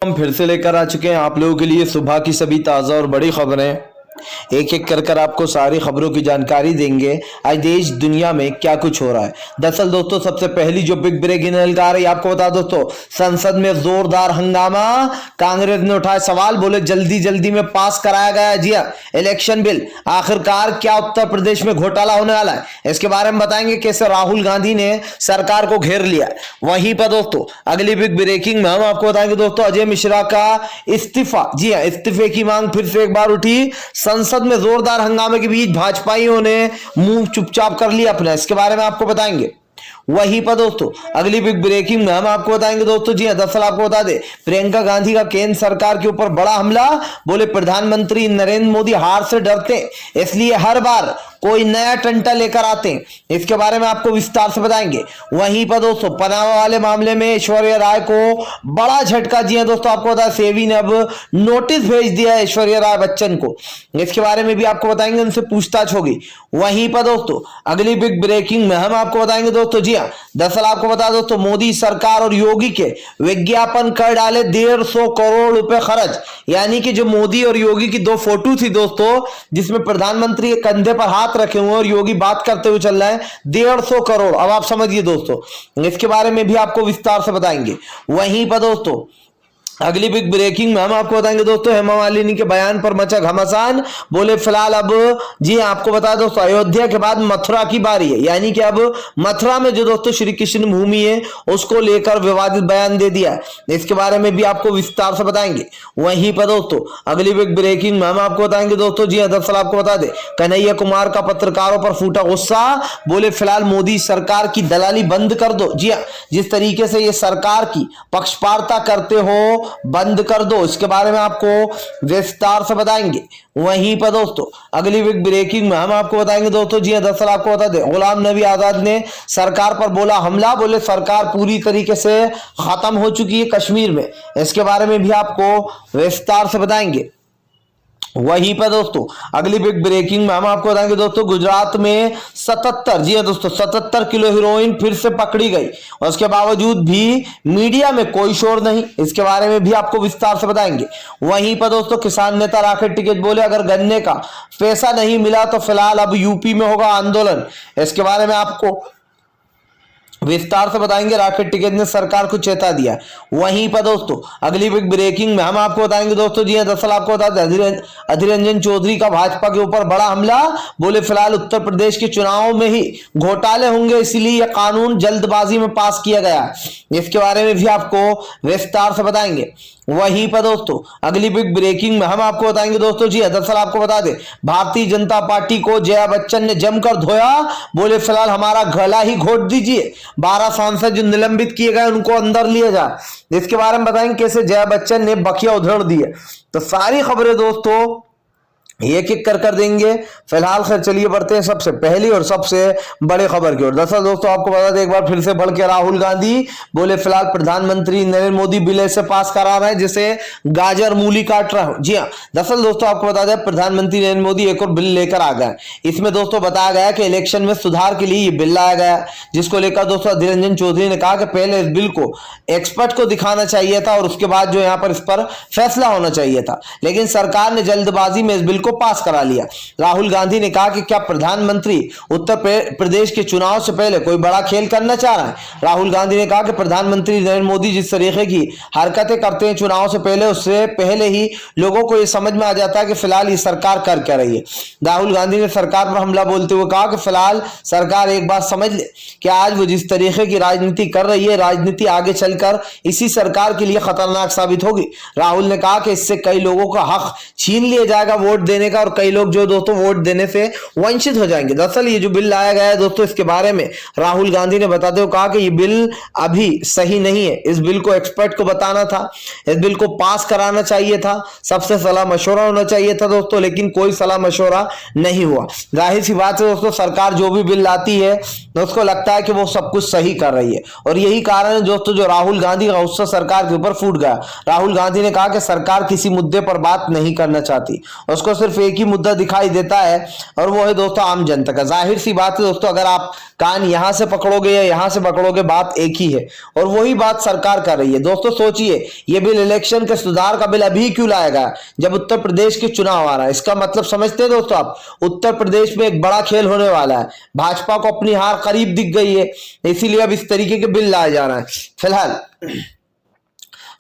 हम फिर से लेकर आ चुके हैं आप लोगों के लिए सुबह की सभी ताज़ा और बड़ी खबरें। एक एक कर आपको सारी खबरों की जानकारी देंगे आज देश दुनिया में क्या कुछ हो रहा है। दरअसल दोस्तों सबसे पहली जो बिग ब्रेकिंग निकल आ रही है आपको बता दोस्तों, संसद में जोरदार हंगामा। कांग्रेस ने उठाए सवाल, बोले जल्दी जल्दी में पास कराया गया है जी हाँ इलेक्शन बिल। आखिरकार क्या उत्तर प्रदेश में घोटाला होने वाला है, इसके बारे में बताएंगे कैसे राहुल गांधी ने सरकार को घेर लिया। वहीं पर दोस्तों अगली बिग ब्रेकिंग में हम आपको बताएंगे दोस्तों, अजय मिश्रा का इस्तीफा। जी हाँ, इस्तीफे की मांग फिर से एक बार उठी। संसद में जोरदार हंगामे के बीच भाजपाइयों ने मुंह चुपचाप कर लिया अपना, इसके बारे में आपको बताएंगे। वहीं पर दोस्तों अगली बिग ब्रेकिंग में हम आपको बताएंगे दोस्तों, जी हां दरअसल आपको बता दें प्रियंका गांधी का केंद्र सरकार के ऊपर बड़ा हमला। बोले प्रधानमंत्री नरेंद्र मोदी हार से डरते इसलिए हर बार कोई नया टंटा लेकर आते हैं, इसके बारे में आपको विस्तार से बताएंगे। वहीं पर दोस्तों पनामा वाले मामले में ऐश्वर्या राय को बड़ा झटका। जी हां दोस्तों आपको बता सेबी ने अब नोटिस भेज दिया है ऐश्वर्या राय बच्चन को, इसके बारे में भी आपको बताएंगे, उनसे पूछताछ होगी। वहीं पर दोस्तों अगली बिग ब्रेकिंग में हम आपको बताएंगे दोस्तों, जी हां दरअसल आपको बता दोस्तों मोदी सरकार और योगी के विज्ञापन कर डाले 150 करोड़ रुपए खर्च। यानी कि जो मोदी और योगी की दो फोटो थी दोस्तों, जिसमें प्रधानमंत्री के कंधे पर हाथ रखे हुए और योगी बात करते हुए चल रहा है, 150 करोड़। अब आप समझिए दोस्तों, इसके बारे में भी आपको विस्तार से बताएंगे। वहीं पर दोस्तों अगली बिग ब्रेकिंग में हम आपको बताएंगे दोस्तों, हेमा मालिनी के बयान पर मचा घमासान। बोले फिलहाल अब जी आपको बता दोस्तों अयोध्या के बाद मथुरा की बारी है, यानी कि अब मथुरा में जो दोस्तों श्री कृष्ण भूमि है उसको लेकर विवादित बयान दे दिया है, इसके बारे में भी आपको विस्तार से बताएंगे। वहीं पर दोस्तों अगली बिग ब्रेकिंग में हम आपको बताएंगे दोस्तों, जी दरअसल आपको बता दें कन्हैया कुमार का पत्रकारों पर फूटा गुस्सा। बोले फिलहाल मोदी सरकार की दलाली बंद कर दो। जी हाँ, जिस तरीके से ये सरकार की पक्षपातता करते हो बंद कर दो, इसके बारे में आपको विस्तार से बताएंगे। वहीं पर दोस्तों अगली बिग ब्रेकिंग में हम आपको बताएंगे दोस्तों, जी दरअसल आपको बता दें गुलाम नबी आजाद ने सरकार पर बोला हमला। बोले सरकार पूरी तरीके से खत्म हो चुकी है कश्मीर में, इसके बारे में भी आपको विस्तार से बताएंगे। वहीं पर दोस्तों अगली बिग ब्रेकिंग में हम आपको बताएंगे दोस्तों, गुजरात में 77 जी दोस्तों 77 किलो हीरोइन फिर से पकड़ी गई और उसके बावजूद भी मीडिया में कोई शोर नहीं, इसके बारे में भी आपको विस्तार से बताएंगे। वहीं पर दोस्तों किसान नेता राकेश टिकैत बोले अगर गन्ने का पैसा नहीं मिला तो फिलहाल अब यूपी में होगा आंदोलन, इसके बारे में आपको विस्तार से बताएंगे। राकेश टिकैत ने सरकार को चेता दिया। वहीं पर दोस्तों अगली बिग ब्रेकिंग में हम आपको बताएंगे दोस्तों, जी दरअसल आपको बता दें अधीर रंजन चौधरी का भाजपा के ऊपर बड़ा हमला। बोले फिलहाल उत्तर प्रदेश के चुनाव में ही घोटाले होंगे इसलिए यह कानून जल्दबाजी में पास किया गया, इसके बारे में भी आपको विस्तार से बताएंगे। वहीं पर दोस्तों अगली बिग ब्रेकिंग में हम आपको बताएंगे दोस्तों, जी दरअसल आपको बता दें भारतीय जनता पार्टी को जया बच्चन ने जमकर धोया। बोले फिलहाल हमारा गला ही घोट दीजिए, 12 सांसद जो निलंबित किए गए उनको अंदर लिया जाए, इसके बारे में बताएंगे कैसे जया बच्चन ने बखिया उधेड़ दिए। तो सारी खबरें दोस्तों एक एक कर देंगे। फिलहाल खैर चलिए बढ़ते हैं सबसे पहली और सबसे बड़े खबर की ओर। दरअसल दोस्तों आपको बता दें एक बार फिर से बढ़ के राहुल गांधी बोले फिलहाल प्रधानमंत्री नरेंद्र मोदी बिल ऐसे पास करा रहे हैं जिसे गाजर मूली काट रहा हूं। जी हाँ दरअसल दोस्तों आपको बता दें प्रधानमंत्री नरेंद्र मोदी एक और बिल लेकर आ गए। इसमें दोस्तों बताया गया कि इलेक्शन में सुधार के लिए ये बिल लाया गया, जिसको लेकर दोस्तों अधीर रंजन चौधरी ने कहा कि पहले इस बिल को एक्सपर्ट को दिखाना चाहिए था और उसके बाद जो यहाँ पर इस पर फैसला होना चाहिए था, लेकिन सरकार ने जल्दबाजी में इस बिल को पास करा लिया। राहुल गांधी ने कहा कि क्या प्रधानमंत्री उत्तर प्रदेश के चुनाव से पहले कोई बड़ा खेल करना चाह रहा है। राहुल गांधी ने कहा कि प्रधानमंत्री नरेंद्र मोदी जिस तरीके की हरकतें करते हैं चुनाव से पहले, उससे पहले ही लोगों को यह समझ में आ जाता है कि फिलहाल ये सरकार कर क्या रही है। राहुल गांधी ने सरकार पर हमला बोलते हुए कहा कि फिलहाल सरकार एक बात समझ ले कि आज वो जिस तरीके की राजनीति कर रही है, राजनीति आगे चलकर इसी सरकार के लिए खतरनाक साबित होगी। राहुल ने कहा कि इससे कई लोगों का हक छीन लिया जाएगा वोट देने का और कई लोग जो दोस्तों वोट देने से वंचित हो जाएंगे। दरअसल ये जो बिल लाया गया है दोस्तों, इसके बारे में राहुल गांधी ने बताते हुए कहा कि ये बिल अभी सही नहीं है, इस बिल को एक्सपर्ट को बताना था, इस बिल को पास कराना चाहिए था, सबसे सलाह मशवरा होना चाहिए था दोस्तों, लेकिन कोई सलाह मशवरा नहीं हुआ। जाहिर सी बात है दोस्तों सरकार जो भी बिल लाती है उसको लगता है कि वो सब कुछ सही कर रही है और यही कारण है दोस्तों जो राहुल गांधी का गुस्सा सरकार के ऊपर फूट गया। राहुल गांधी ने कहा कि सरकार किसी मुद्दे पर बात नहीं करना चाहती, उसको सिर्फ सिर्फ एक ही मुद्दा दिखाई देता है और वो है दोस्तों आम जनता का। जाहिर सी बात है दोस्तों, अगर आप कान यहां से पकड़ोगे या यहां से पकड़ोगे, बात एक ही है और वही बात सरकार कर रही है। दोस्तों सोचिए, ये बिल इलेक्शन के सुधार का बिल अभी क्यों लाया गया जब उत्तर प्रदेश के चुनाव आ रहा है? इसका मतलब समझते हैं दोस्तों आप, उत्तर प्रदेश में एक बड़ा खेल होने वाला है। भाजपा को अपनी हार करीब दिख गई है, इसीलिए अब इस तरीके के बिल लाए जा रहे हैं। फिलहाल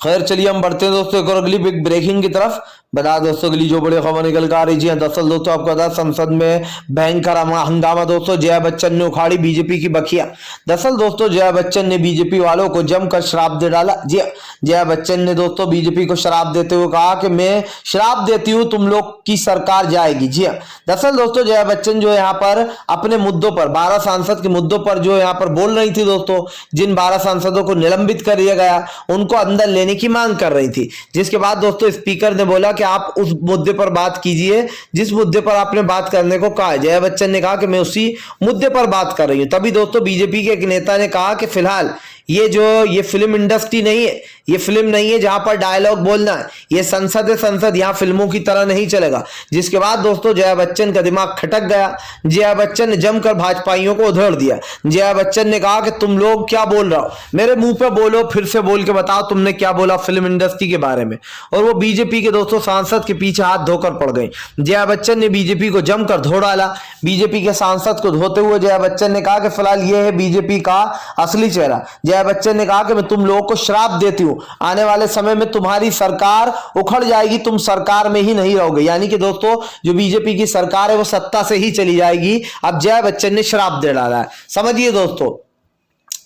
खैर चलिए हम बढ़ते हैं दोस्तों एक और अगली बिग ब्रेकिंग की तरफ। बता दोस्तों अगली जो बड़ी खबर निकल कर आ रही है, दरअसल दोस्तों आपको बता संसद में भयंकर हंगामा दोस्तों, जया बच्चन ने उखाड़ी बीजेपी की बखिया। दरअसल दोस्तों जया बच्चन ने बीजेपी वालों को जमकर श्राप दे डाला। जी जया बच्चन ने दोस्तों बीजेपी को श्राप देते हुए कहा कि मैं श्राप देती हूं तुम लोग की सरकार जाएगी। जी दरअसल दोस्तों जया बच्चन जो यहाँ पर अपने मुद्दों पर 12 सांसद के मुद्दों पर जो यहाँ पर बोल रही थी दोस्तों, जिन 12 सांसदों को निलंबित कर दिया गया उनको अंदर लेने की मांग कर रही थी, जिसके बाद दोस्तों स्पीकर ने बोला कि आप उस मुद्दे पर बात कीजिए जिस मुद्दे पर आपने बात करने को कहा है। जया बच्चन ने कहा कि मैं उसी मुद्दे पर बात कर रही हूं। तभी दोस्तों बीजेपी के एक नेता ने कहा कि फिलहाल ये फिल्म इंडस्ट्री नहीं है, ये फिल्म नहीं है जहां पर डायलॉग बोलना है, ये संसद है, संसद यहां फिल्मों की तरह नहीं चलेगा। जिसके बाद दोस्तों जया बच्चन का दिमाग खटक गया। जया बच्चन ने जमकर भाजपाइयों को उधेड़ दिया। जया बच्चन ने कहा कि तुम लोग क्या बोल रहे हो, मेरे मुंह पे बोलो, फिर से बोल के बताओ तुमने क्या बोला फिल्म इंडस्ट्री के बारे में। और वो बीजेपी के दोस्तों सांसद के पीछे हाथ धोकर पड़ गई। जया बच्चन ने बीजेपी को जमकर धो डाला। बीजेपी के सांसद को धोते हुए जया बच्चन ने कहा कि फिलहाल ये है बीजेपी का असली चेहरा। जया बच्चन ने कहा कि मैं तुम लोगों को श्राप देती हूं, आने वाले समय में तुम्हारी सरकार उखड़ जाएगी, तुम सरकार में ही नहीं रहोगे। यानी कि दोस्तों जो बीजेपी की सरकार है वो सत्ता से ही चली जाएगी। अब जया बच्चन ने श्राप दे डाला है। समझिए दोस्तों,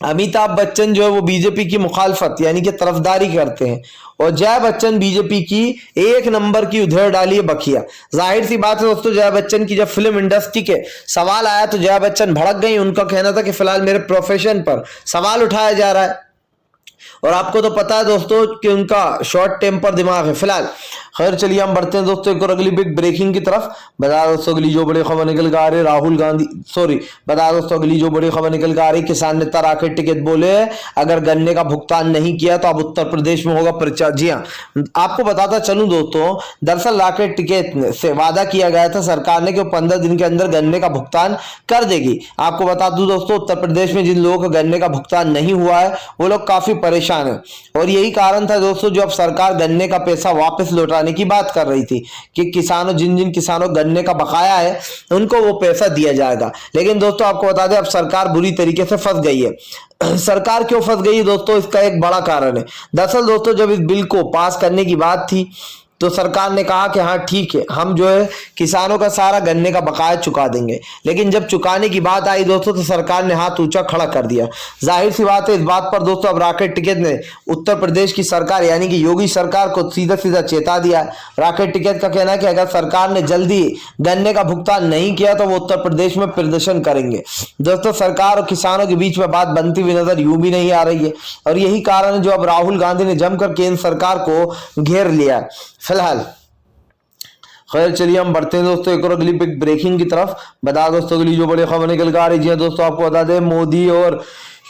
अमिताभ बच्चन जो है वो बीजेपी की मुखालफत यानी कि तरफदारी करते हैं और जया बच्चन बीजेपी की एक नंबर की उधेड़ डाली है बखिया। जाहिर सी बात है दोस्तों, जया बच्चन की जब फिल्म इंडस्ट्री के सवाल आया तो जया बच्चन भड़क गई। उनका कहना था कि फिलहाल मेरे प्रोफेशन पर सवाल उठाया जा रहा है और आपको तो पता है दोस्तों कि उनका शॉर्ट टेम्पर दिमाग है। फिलहाल खैर चलिए हम बढ़ते हैं दोस्तों एक और अगली बिग ब्रेकिंग की तरफ। बता दोस्तों अगली जो बड़ी खबर निकल कर आ रही है बता दोस्तों अगली जो बड़ी खबर निकल कर आ रही है, किसान नेता राकेश टिकैत बोले अगर गन्ने का भुगतान नहीं किया तो अब उत्तर प्रदेश में होगा प्रचार। जी हाँ, आपको बताता चलूं दोस्तों, दरअसल राकेश टिकैत से वादा किया गया था सरकार ने कि 15 दिन के अंदर गन्ने का भुगतान कर देगी। आपको बता दूं दोस्तों, उत्तर प्रदेश में जिन लोगों को गन्ने का भुगतान नहीं हुआ है वो लोग काफी परेशान है और यही कारण था दोस्तों जो अब सरकार गन्ने का पैसा वापस लौटाने की बात कर रही थी कि किसानों जिन किसानों गन्ने का बकाया है उनको वो पैसा दिया जाएगा। लेकिन दोस्तों आपको बता दें अब सरकार बुरी तरीके से फंस गई है। सरकार क्यों फंस गई है दोस्तों, इसका एक बड़ा कारण है। दरअसल दोस्तों जब इस बिल को पास करने की बात थी तो सरकार ने कहा कि हाँ ठीक है, हम जो है किसानों का सारा गन्ने का बकाया चुका देंगे। लेकिन जब चुकाने की बात आई दोस्तों तो सरकार ने हाथ ऊंचा खड़ा कर दिया। जाहिर सी बात है इस बात पर दोस्तों अब राकेश टिकैत ने उत्तर प्रदेश की सरकार यानी कि योगी सरकार को सीधा सीधा चेता दिया। राकेश टिकैत का कहना है कि अगर सरकार ने जल्दी गन्ने का भुगतान नहीं किया तो वो उत्तर प्रदेश में प्रदर्शन करेंगे। दोस्तों सरकार और किसानों के बीच में बात बनती हुई नजर यूं भी नहीं आ रही है और यही कारण है जो अब राहुल गांधी ने जमकर केंद्र सरकार को घेर लिया। फिलहाल खैर चलिए हम बढ़ते हैं दोस्तों एक और अगली बिग ब्रेकिंग की तरफ। बता दोस्तों अगली जो बड़ी खबर निकल कर आ रही है दोस्तों, आपको बता दें मोदी और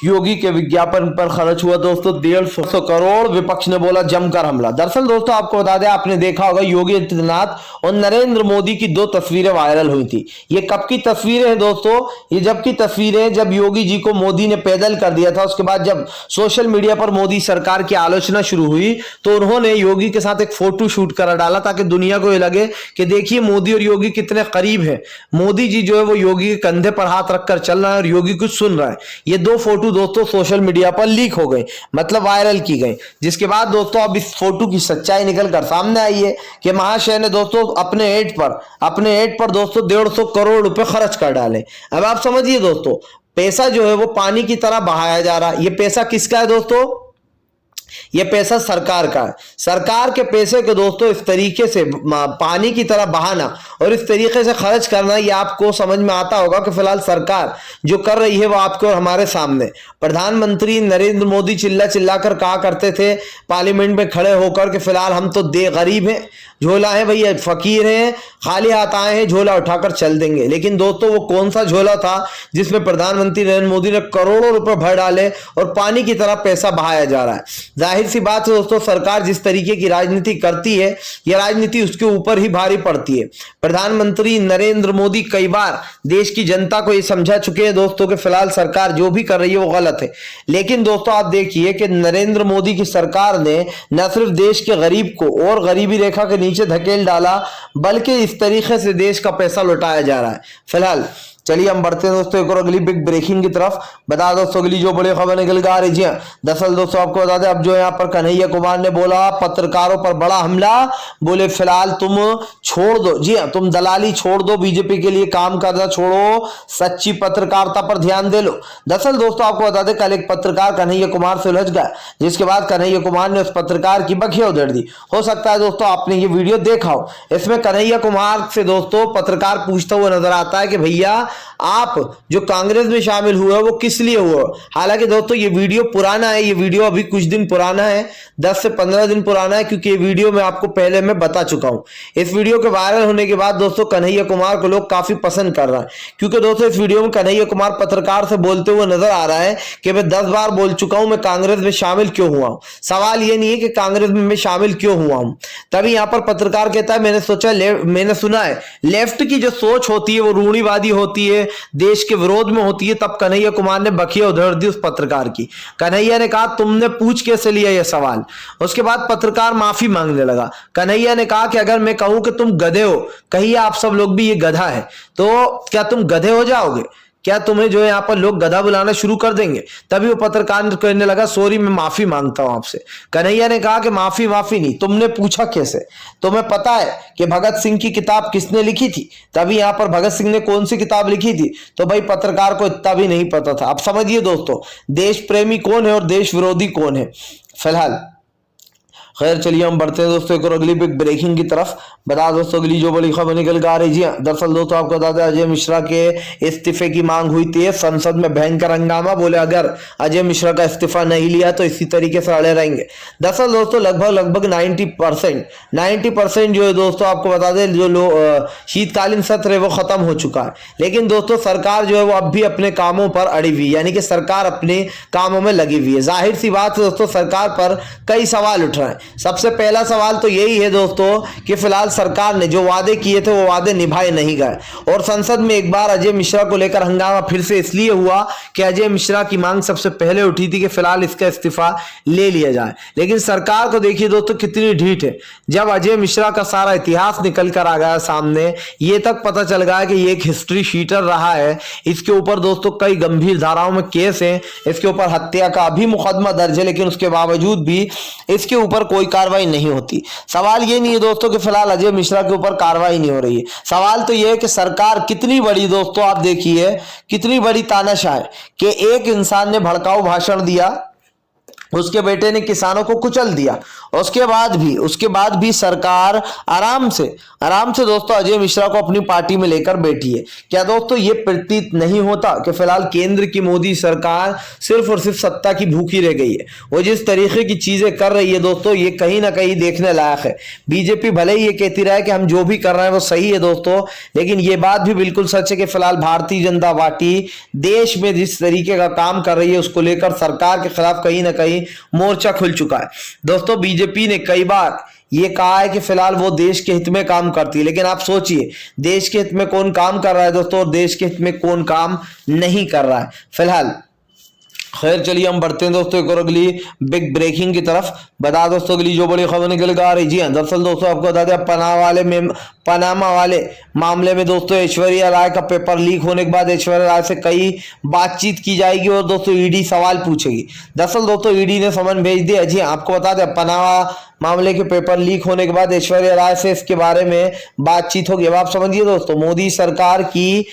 योगी के विज्ञापन पर खर्च हुआ दोस्तों 150 करोड़, विपक्ष ने बोला जमकर हमला। दरअसल दोस्तों आपको बता दें, आपने देखा होगा योगी आदित्यनाथ और नरेंद्र मोदी की 2 तस्वीरें वायरल हुई थी। ये कब की तस्वीरें हैं दोस्तों, ये जब की तस्वीरें जब योगी जी को मोदी ने पैदल कर दिया था। उसके बाद जब सोशल मीडिया पर मोदी सरकार की आलोचना शुरू हुई तो उन्होंने योगी के साथ एक फोटो शूट कर डाला ताकि दुनिया को ये लगे कि देखिए मोदी और योगी कितने करीब है। मोदी जी जो है वो योगी के कंधे पर हाथ रखकर चल रहा है और योगी कुछ सुन रहा है। ये 2 फोटो दोस्तों सोशल मीडिया पर लीक हो गए, मतलब वायरल की गई। जिसके बाद दोस्तों अब इस फोटो की सच्चाई निकलकर सामने आई है कि महाशय ने दोस्तों अपने एड पर दोस्तों 150 करोड़ रुपए खर्च कर डाले। अब आप समझिए दोस्तों, पैसा जो है वो पानी की तरह बहाया जा रहा है। ये पैसा किसका है दोस्तों, ये पैसा सरकार का है। सरकार के पैसे को दोस्तों इस तरीके से पानी की तरह बहाना और इस तरीके से खर्च करना, ये आपको समझ में आता होगा कि फिलहाल सरकार जो कर रही है वो आपको और हमारे सामने। प्रधानमंत्री नरेंद्र मोदी चिल्ला कर कहा करते थे पार्लियामेंट में खड़े होकर कि फिलहाल हम तो गरीब हैं, झोला है भैया, फकीर हैं, खाली हाथ आए हैं, झोला उठाकर चल देंगे। लेकिन दोस्तों वो कौन सा झोला था जिसमें प्रधानमंत्री नरेंद्र मोदी ने करोड़ों रुपए भर डाले और पानी की तरह पैसा बहाया जा रहा है। जाहिर सी बात है दोस्तों, सरकार जिस तरीके की राजनीति करती है, यह राजनीति उसके ऊपर ही भारी पड़ती है। प्रधानमंत्री नरेंद्र मोदी कई बार देश की जनता को यह समझा चुके हैं दोस्तों कि फिलहाल सरकार जो भी कर रही है वो गलत है। लेकिन दोस्तों आप देखिए कि नरेंद्र मोदी की सरकार ने न सिर्फ देश के गरीब को और गरीबी रेखा के नीचे धकेल डाला, बल्कि इस तरीके से देश का पैसा लुटाया जा रहा है। फिलहाल चलिए हम बढ़ते हैं दोस्तों एक और अगली बिग ब्रेकिंग की तरफ। बता दोस्तों अगली जो बड़ी खबर निकल के आ रही है, दरअसल दोस्तों आपको बता दें, अब जो यहाँ पर कन्हैया कुमार ने बोला पत्रकारों पर बड़ा हमला, बोले फिलहाल तुम छोड़ दो, जी हाँ तुम दलाली छोड़ दो, बीजेपी के लिए काम करना छोड़ो, सच्ची पत्रकारिता पर ध्यान दे लो। दरअसल दोस्तों आपको बता दें, कल एक पत्रकार कन्हैया कुमार से उलझ गया, जिसके बाद कन्हैया कुमार ने उस पत्रकार की बखिया उधेड़ दी। हो सकता है दोस्तों आपने ये वीडियो देखा हो। इसमें कन्हैया कुमार से दोस्तों पत्रकार पूछता हुआ नजर आता है कि भैया आप जो कांग्रेस में शामिल हुए वो किस लिए हुए। हालांकि दोस्तों ये वीडियो पुराना है, ये वीडियो अभी कुछ दिन पुराना है, 10 से 15 दिन पुराना है, क्योंकि ये वीडियो मैं आपको पहले मैं बता चुका हूं। इस वीडियो के वायरल होने के बाद दोस्तों कन्हैया कुमार को लोग काफी पसंद कर रहा है, क्योंकि दोस्तों इस वीडियो में कन्हैया कुमार पत्रकार से बोलते हुए नजर आ रहा है कि मैं 10 बार बोल चुका हूं मैं कांग्रेस में शामिल क्यों हुआ हूं। सवाल ये नहीं है कि कांग्रेस में मैं शामिल क्यों हुआ हूं। तभी यहां पर पत्रकार कहता है मैंने सुना है लेफ्ट की जो सोच होती है वो रूढ़िवादी होती है, देश के विरोध में होती है। तब कन्हैया कुमार ने बखिया उधेड़ दी उस पत्रकार की। कन्हैया ने कहा तुमने पूछ कैसे लिया यह सवाल। उसके बाद पत्रकार माफी मांगने लगा। कन्हैया ने कहा कि अगर मैं कहूं कि तुम गधे हो, कहिए आप सब लोग भी ये गधा है, तो क्या तुम गधे हो जाओगे? क्या तुम्हें जो है यहाँ पर लोग गधा बुलाना शुरू कर देंगे? तभी वो पत्रकार कहने लगा सॉरी मैं माफी मांगता हूं आपसे। कन्हैया ने कहा कि माफी नहीं, तुमने पूछा कैसे? तुम्हें पता है कि भगत सिंह की किताब किसने लिखी थी? तभी यहाँ पर भगत सिंह ने कौन सी किताब लिखी थी? तो भाई पत्रकार को इतना भी नहीं पता था। अब समझिए दोस्तों देश प्रेमी कौन है और देश विरोधी कौन है। फिलहाल खैर चलिए हम बढ़ते हैं दोस्तों एक और अगली बिग ब्रेकिंग की तरफ। बता दोस्तों अगली जो बड़ी खबर निकल के आ रही जी, दरअसल दोस्तों आपको बता दें अजय मिश्रा के इस्तीफे की मांग हुई थी, संसद में भयंकर हंगामा। बोले अगर अजय मिश्रा का इस्तीफा नहीं लिया तो इसी तरीके से अड़े रहेंगे। दरअसल दोस्तों लगभग 90% जो है दोस्तों आपको बता दें जो शीतकालीन सत्र है वो खत्म हो चुका है, लेकिन दोस्तों सरकार जो है वो अब भी अपने कामों पर अड़ी हुई, यानी कि सरकार अपने कामों में लगी हुई है। जाहिर सी बात है दोस्तों सरकार पर कई सवाल उठ रहे हैं। सबसे पहला सवाल तो यही है दोस्तों कि फिलहाल सरकार ने जो वादे किए थे वो वादे निभाए नहीं गए, और संसद में एक बार अजय मिश्रा को लेकर हंगामा फिर से इसलिए हुआ कि अजय मिश्रा की मांग सबसे पहले उठी थी कि फिलहाल इसका इस्तीफा ले लिया जाए। लेकिन सरकार को देखिए दोस्तों कितनी ढीठ है। जब अजय मिश्रा का सारा इतिहास निकल कर आ गया सामने, ये तक पता चल गया कि ये एक हिस्ट्री शीटर रहा है, इसके ऊपर दोस्तों कई गंभीर धाराओं में केस है, इसके ऊपर हत्या का भी मुकदमा दर्ज है, लेकिन उसके बावजूद भी इसके ऊपर कोई कार्रवाई नहीं होती। सवाल ये नहीं है दोस्तों कि फिलहाल अजय मिश्रा के ऊपर कार्रवाई नहीं हो रही है, सवाल तो यह है कि सरकार कितनी बड़ी दोस्तों आप देखिए कितनी बड़ी तानाशाह है कि एक इंसान ने भड़काऊ भाषण दिया, उसके बेटे ने किसानों को कुचल दिया, उसके बाद भी सरकार आराम से दोस्तों अजय मिश्रा को अपनी पार्टी में लेकर बैठी है। क्या दोस्तों ये प्रतीत नहीं होता कि फिलहाल केंद्र की मोदी सरकार सिर्फ और सिर्फ सत्ता की भूखी रह गई है? वो जिस तरीके की चीजें कर रही है दोस्तों ये कहीं ना कहीं देखने लायक है। बीजेपी भले ही ये कहती रहे कि हम जो भी कर रहे हैं वो सही है दोस्तों, लेकिन ये बात भी बिल्कुल सच है कि फिलहाल भारतीय जनता पार्टी देश में जिस तरीके का काम कर रही है उसको लेकर सरकार के खिलाफ कहीं ना कहीं मोर्चा खुल चुका है। दोस्तों बीजेपी ने कई बार ये कहा है कि फिलहाल वो देश के हित में काम करती है, लेकिन आप सोचिए देश के हित में कौन काम कर रहा है दोस्तों और देश के हित में कौन काम नहीं कर रहा है। फिलहाल खैर चलिए हम बढ़ते हैं दोस्तों एक और अगली बिग ब्रेकिंग की तरफ। बता दोस्तों अगली जो बड़ी खबर निकल के आ रही जी, दरअसल दोस्तों आपको बता दें पनामा वाले मामले में दोस्तों ऐश्वर्या राय का पेपर लीक होने के बाद ऐश्वर्या राय से कई बातचीत की जाएगी और दोस्तों ईडी सवाल पूछेगी। दरअसल दोस्तों ईडी ने समन भेज दिया। जी आपको बता दें पनामा मामले के पेपर लीक होने के बाद ऐश्वर्या राय से इसके बारे में बातचीत होगी। अब आप समझिए दोस्तों मोदी सरकार की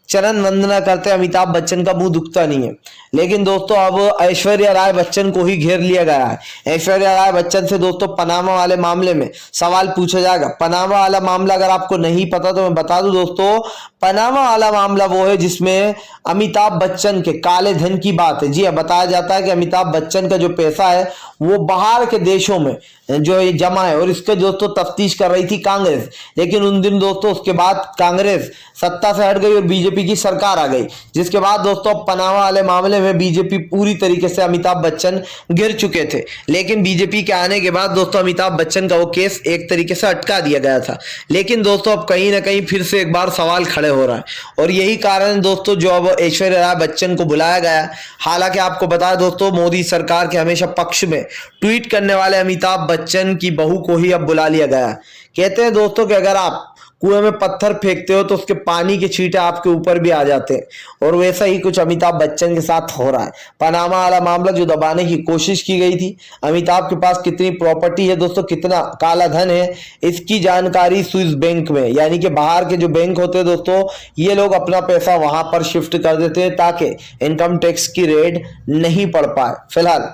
चरण वंदना करते अमिताभ बच्चन का मुंह दुखता नहीं है, लेकिन दोस्तों अब ऐश्वर्या राय बच्चन को ही घेर लिया गया है। ऐश्वर्या राय बच्चन से दोस्तों पनामा वाले मामले में सवाल पूछा जाएगा। पनामा वाला मामला अगर आपको नहीं पता तो मैं बता दूं दोस्तों, पनामा वाला मामला वो है जिसमें अमिताभ बच्चन के काले धन की बात है। जी हाँ, बताया जाता है कि अमिताभ बच्चन का जो पैसा है वो बाहर के देशों में जो ये जमा है, और इसके दोस्तों तफ्तीश कर रही थी कांग्रेस। लेकिन उन दिन दोस्तों उसके बाद कांग्रेस सत्ता से हट गई और बीजेपी की सरकार आ गई, जिसके बाद दोस्तों पनामा वाले मामले में बीजेपी पूरी तरीके से अमिताभ बच्चन गिर चुके थे। लेकिन बीजेपी के आने के बाद दोस्तों अमिताभ बच्चन का वो केस एक तरीके से अटका दिया गया था। लेकिन दोस्तों अब कहीं ना कहीं फिर से एक बार सवाल खड़े हो रहा है, और यही कारण दोस्तों जो अब ऐश्वर्या राय बच्चन को बुलाया गया। हालांकि आपको बताया दोस्तों मोदी सरकार के हमेशा पक्ष में ट्वीट करने वाले अमिताभ बच्चन की बहू को ही अब बुला लिया गया। कहते हैं दोस्तों कि अगर आप कुएं में पत्थर फेंकते हो तो उसके पानी के छींटे आपके ऊपर भी आ जाते हैं, और वैसा ही कुछ अमिताभ बच्चन के साथ हो रहा है। पनामा वाला मामला जो दबाने की कोशिश की गई थी, अमिताभ के पास कितनी प्रॉपर्टी है दोस्तों, कितना काला धन है, इसकी जानकारी स्विस बैंक में, यानी कि बाहर के जो बैंक होते हैं दोस्तों, ये लोग अपना पैसा वहां पर शिफ्ट कर देते हैं ताकि इनकम टैक्स की रेड नहीं पड़ पाए। फिलहाल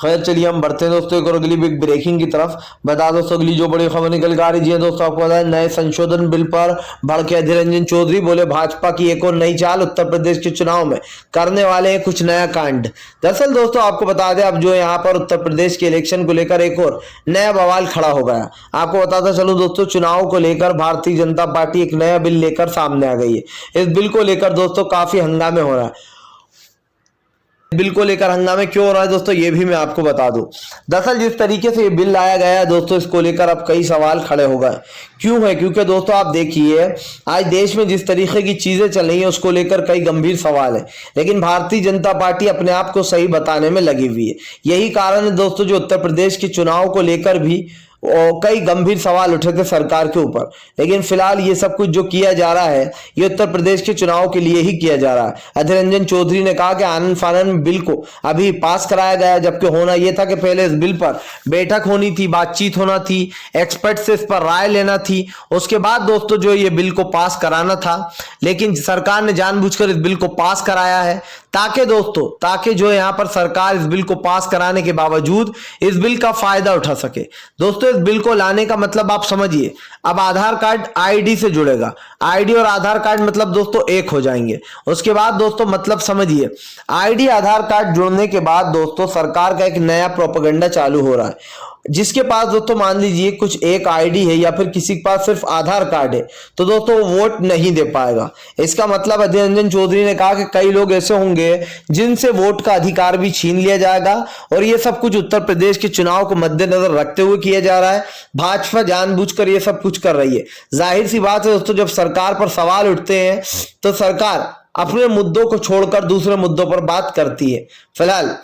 खैर चलिए हम बढ़ते हैं दोस्तों एक और अगली बिग ब्रेकिंग की तरफ। बता दोस्तों अगली जो बड़ी खबर निकल के आ रही है दोस्तों, आपको पता है नए संशोधन बिल पर भड़के अधीर रंजन चौधरी, बोले भाजपा की एक और नई चाल, उत्तर प्रदेश के चुनाव में करने वाले हैं कुछ नया कांड। दरअसल दोस्तों आपको बता दें अब जो यहाँ पर उत्तर प्रदेश के इलेक्शन को लेकर एक और नया बवाल खड़ा हो गया। आपको बताता चलूं दोस्तों, चुनाव को लेकर भारतीय जनता पार्टी एक नया बिल लेकर सामने आ गई है। इस बिल को लेकर दोस्तों काफी हंगामे हो रहा है। बिल को लेकर हंगामे क्यों हो रहा है दोस्तों, ये भी मैं आपको बता दूं। दरअसल जिस तरीके से ये बिल लाया गया है दोस्तों, इसको लेकर अब कई सवाल खड़े हो गए। क्यों है? क्योंकि दोस्तों आप देखिए आज देश में जिस तरीके की चीजें चल रही है उसको लेकर कई गंभीर सवाल है, लेकिन भारतीय जनता पार्टी अपने आप को सही बताने में लगी हुई है। यही कारण है दोस्तों जो उत्तर प्रदेश के चुनाव को लेकर भी कई गंभीर सवाल उठे थे सरकार के ऊपर। लेकिन फिलहाल ये सब कुछ जो किया जा रहा है ये उत्तर प्रदेश के चुनाव के लिए ही किया जा रहा है। अधीर रंजन चौधरी ने कहा कि आनंद फानन बिल को अभी पास कराया गया, जबकि होना यह था कि पहले इस बिल पर बैठक होनी थी, बातचीत होना थी, एक्सपर्ट से इस पर राय लेना थी, उसके बाद दोस्तों जो ये बिल को पास कराना था। लेकिन सरकार ने जानबूझकर इस बिल को पास कराया है ताकि जो यहाँ पर सरकार इस बिल को पास कराने के बावजूद इस बिल का फायदा उठा सके। दोस्तों इस बिल को लाने का मतलब आप समझिए, अब आधार कार्ड आईडी से जुड़ेगा, आईडी और आधार कार्ड मतलब दोस्तों एक हो जाएंगे। उसके बाद दोस्तों मतलब समझिए, आईडी आधार कार्ड जुड़ने के बाद दोस्तों सरकार का एक नया प्रोपेगेंडा चालू हो रहा है। जिसके पास दोस्तों मान लीजिए कुछ एक आईडी है या फिर किसी के पास सिर्फ आधार कार्ड है तो दोस्तों वो वोट नहीं दे पाएगा। इसका मतलब अधीर रंजन चौधरी ने कहा कि कई लोग ऐसे होंगे जिनसे वोट का अधिकार भी छीन लिया जाएगा, और ये सब कुछ उत्तर प्रदेश के चुनाव को मद्देनजर रखते हुए किया जा रहा है। भाजपा जानबूझकर ये सब कुछ कर रही है। जाहिर सी बात है दोस्तों, जब सरकार पर सवाल उठते हैं तो सरकार अपने मुद्दों को छोड़कर दूसरे मुद्दों पर बात करती है। फिलहाल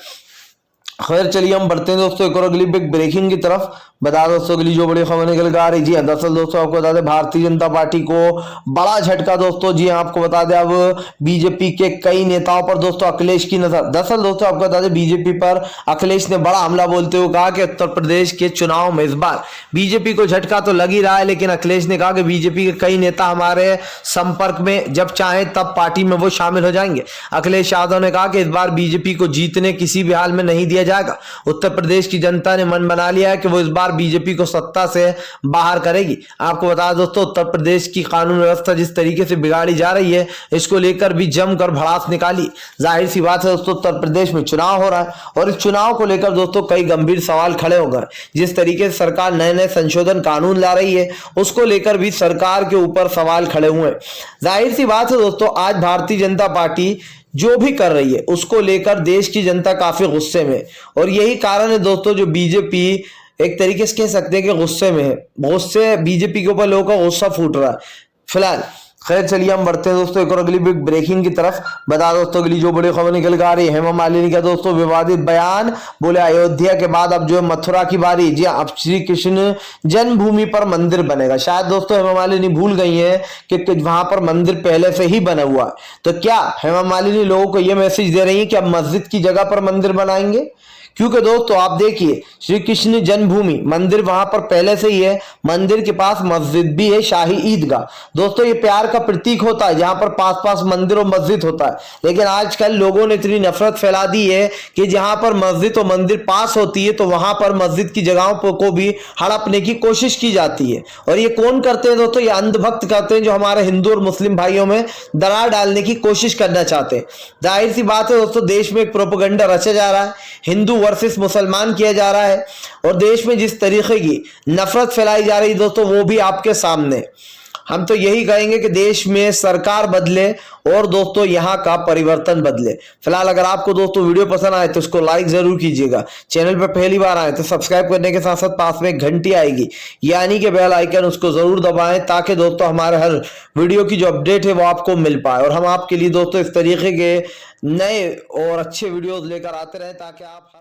खैर चलिए हम बढ़ते हैं दोस्तों एक और अगली बिग ब्रेकिंग की तरफ। बता दोस्तों अगली जो बड़ी खबर निकल के आ रही है, दरअसल दोस्तों आपको बता दें भारतीय जनता पार्टी को बड़ा झटका दोस्तों। जी आपको बता दें अब बीजेपी के कई नेताओं पर दोस्तों अखिलेश की नजर। दरअसल दोस्तों आपको बता दें बीजेपी पर अखिलेश ने बड़ा हमला बोलते हुए कहा कि उत्तर प्रदेश के चुनाव में इस बार बीजेपी को झटका तो लग ही रहा है, लेकिन अखिलेश ने कहा कि बीजेपी के कई नेता हमारे संपर्क में, जब चाहे तब पार्टी में वो शामिल हो जाएंगे। अखिलेश यादव ने कहा कि इस बार बीजेपी को जीतने किसी भी हाल में नहीं दिया जाएगा। उत्तर प्रदेश की जनता ने मन बना लिया है कि वो इस बार बीजेपी को सत्ता से बाहर करेगी। आपको बता दोस्तों उत्तर प्रदेश की कानून व्यवस्था जिस तरीके से बिगाड़ी जा रही है, इसको लेकर भी जमकर भड़ास निकाली। जाहिर सी बात है दोस्तों उत्तर प्रदेश में चुनाव हो रहा है, और इस चुनाव को लेकर दोस्तों कई गंभीर सवाल खड़े हो गए। जिस तरीके से सरकार नए नए संशोधन कानून ला रही है उसको लेकर भी सरकार के ऊपर सवाल खड़े हुए। जाहिर सी बात है दोस्तों आज भारतीय जनता पार्टी जो भी कर रही है उसको लेकर देश की जनता काफी गुस्से में, और यही कारण है दोस्तों जो बीजेपी एक तरीके से कह सकते हैं कि गुस्से में है। गुस्से बीजेपी के ऊपर लोगों का गुस्सा फूट रहा है। फिलहाल खैर चलिए हम बढ़ते हैं दोस्तों एक और अगली बिग ब्रेकिंग की तरफ। बता दोस्तों अगली जो बड़ी खबर निकल के आ रही है, हेमा मालिनी का दोस्तों विवादित बयान, बोले अयोध्या के बाद अब जो है मथुरा की बारी। जी अब श्री कृष्ण जन्मभूमि पर मंदिर बनेगा। शायद दोस्तों हेमा मालिनी भूल गई है कि वहां पर मंदिर पहले से ही बना हुआ है। तो क्या हेमा मालिनी लोगों को यह मैसेज दे रही है कि अब मस्जिद की जगह पर मंदिर बनाएंगे? क्योंकि दोस्तों आप देखिए श्री कृष्ण जन्मभूमि मंदिर वहां पर पहले से ही है, मंदिर के पास मस्जिद भी है, शाही ईदगाह। दोस्तों ये प्यार का प्रतीक होता है जहां पर पास पास मंदिर और मस्जिद होता है, लेकिन आजकल लोगों ने इतनी नफरत फैला दी है कि जहां पर मस्जिद और मंदिर पास होती है तो वहां पर मस्जिद की जगहों को भी हड़पने की कोशिश की जाती है। और ये कौन करते हैं दोस्तों? ये अंधभक्त करते हैं जो हमारे हिंदू और मुस्लिम भाइयों में दरार डालने की कोशिश करना चाहते हैं। जाहिर सी बात है दोस्तों, देश में एक प्रोपेगेंडा रचा जा रहा है, हिंदू वर्सेस मुसलमान किया जा रहा है, और देश में जिस तरीके की नफरत फैलाई जा रही है दोस्तों वो भी आपके सामने। हम तो यही कहेंगे कि देश में सरकार बदले और दोस्तों यहाँ का परिवर्तन बदले। फिलहाल अगर आपको दोस्तों वीडियो पसंद आए तो इसको लाइक जरूर कीजिएगा। चैनल पर पहली बार आए तो सब्सक्राइब करने के साथ साथ पास में एक घंटी आएगी यानी कि बेल आइकन, उसको जरूर दबाएं ताकि दोस्तों हमारे हर वीडियो की जो अपडेट है वो आपको मिल पाए और हम आपके लिए दोस्तों इस तरीके के नए और अच्छे वीडियोस लेकर आते रहें ताकि आप